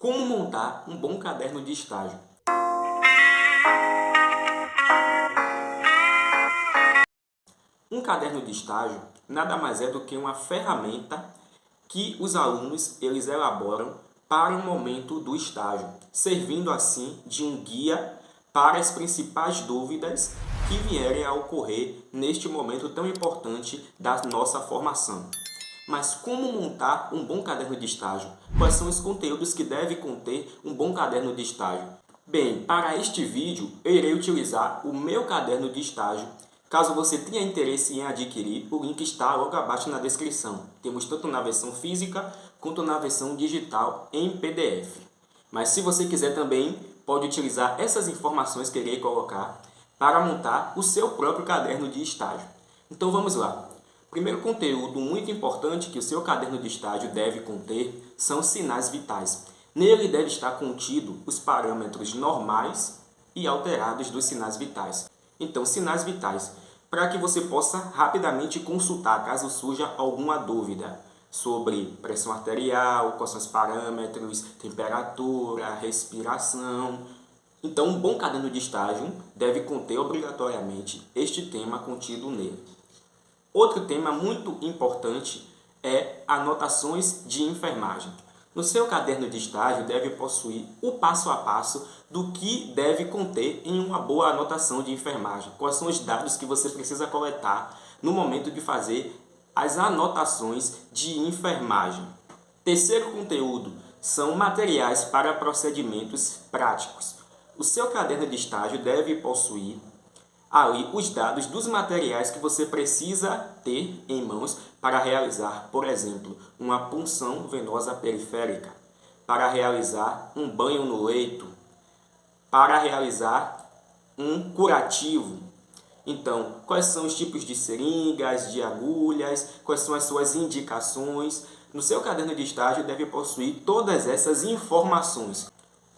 Como montar um bom caderno de estágio? Um caderno de estágio nada mais é do que uma ferramenta que os alunos eles elaboram para o momento do estágio, servindo assim de um guia para as principais dúvidas que vierem a ocorrer neste momento tão importante da nossa formação. Mas como montar um bom caderno de estágio? Quais são os conteúdos que deve conter um bom caderno de estágio? Bem, para este vídeo eu irei utilizar o meu caderno de estágio. Caso você tenha interesse em adquirir, o link está logo abaixo na descrição. Temos tanto na versão física quanto na versão digital em PDF. Mas se você quiser também, pode utilizar essas informações que irei colocar para montar o seu próprio caderno de estágio. Então vamos lá. Primeiro conteúdo muito importante que o seu caderno de estágio deve conter são sinais vitais. Nele deve estar contido os parâmetros normais e alterados dos sinais vitais. Então, sinais vitais, para que você possa rapidamente consultar caso surja alguma dúvida sobre pressão arterial, quais são os parâmetros, temperatura, respiração. Então, um bom caderno de estágio deve conter obrigatoriamente este tema contido nele. Outro tema muito importante é anotações de enfermagem. No seu caderno de estágio deve possuir o passo a passo do que deve conter em uma boa anotação de enfermagem. Quais são os dados que você precisa coletar no momento de fazer as anotações de enfermagem. Terceiro conteúdo são materiais para procedimentos práticos. O seu caderno de estágio deve possuir ali os dados dos materiais que você precisa ter em mãos para realizar, por exemplo, uma punção venosa periférica, para realizar um banho no leito, para realizar um curativo. Então, quais são os tipos de seringas, de agulhas, quais são as suas indicações? No seu caderno de estágio deve possuir todas essas informações.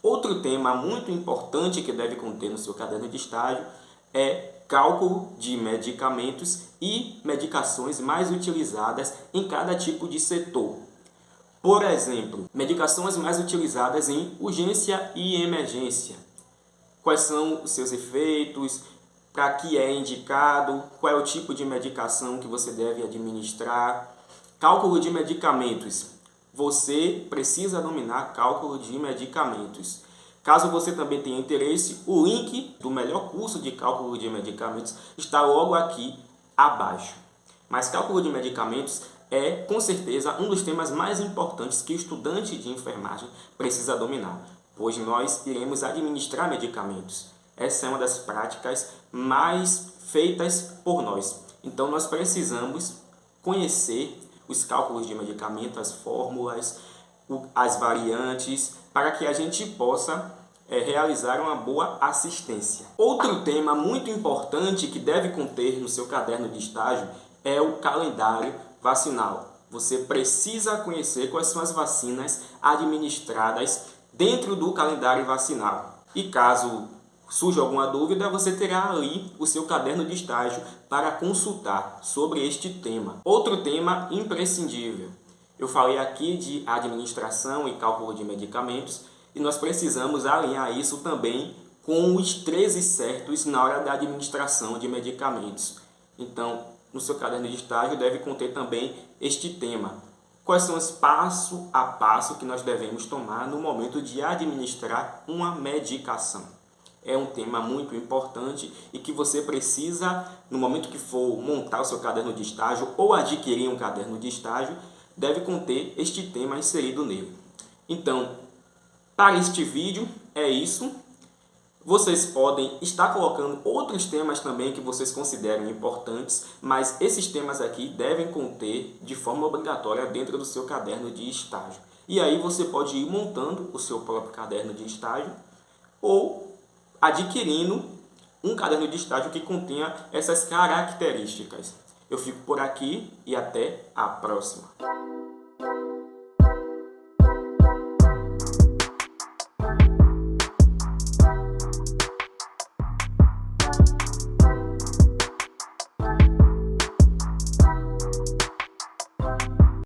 Outro tema muito importante que deve conter no seu caderno de estágio é cálculo de medicamentos e medicações mais utilizadas em cada tipo de setor. Por exemplo, medicações mais utilizadas em urgência e emergência. Quais são os seus efeitos, para que é indicado, qual é o tipo de medicação que você deve administrar. Cálculo de medicamentos. Você precisa dominar cálculo de medicamentos. Caso você também tenha interesse, o link do melhor curso de cálculo de medicamentos está logo aqui abaixo. Mas cálculo de medicamentos é, com certeza, um dos temas mais importantes que o estudante de enfermagem precisa dominar, pois nós iremos administrar medicamentos. Essa é uma das práticas mais feitas por nós. Então, nós precisamos conhecer os cálculos de medicamento, as fórmulas, as variantes, para que a gente possa realizar uma boa assistência. Outro tema muito importante que deve conter no seu caderno de estágio é o calendário vacinal. Você precisa conhecer quais são as vacinas administradas dentro do calendário vacinal. E caso surja alguma dúvida, você terá ali o seu caderno de estágio para consultar sobre este tema. Outro tema imprescindível. Eu falei aqui de administração e cálculo de medicamentos e nós precisamos alinhar isso também com os 13 certos na hora da administração de medicamentos. Então, no seu caderno de estágio deve conter também este tema. Quais são os passo a passo que nós devemos tomar no momento de administrar uma medicação? É um tema muito importante e que você precisa, no momento que for montar o seu caderno de estágio ou adquirir um caderno de estágio, deve conter este tema inserido nele. Então, para este vídeo é isso. Vocês podem estar colocando outros temas também que vocês consideram importantes, mas esses temas aqui devem conter de forma obrigatória dentro do seu caderno de estágio. E aí você pode ir montando o seu próprio caderno de estágio ou adquirindo um caderno de estágio que contenha essas características. Eu fico por aqui e até a próxima.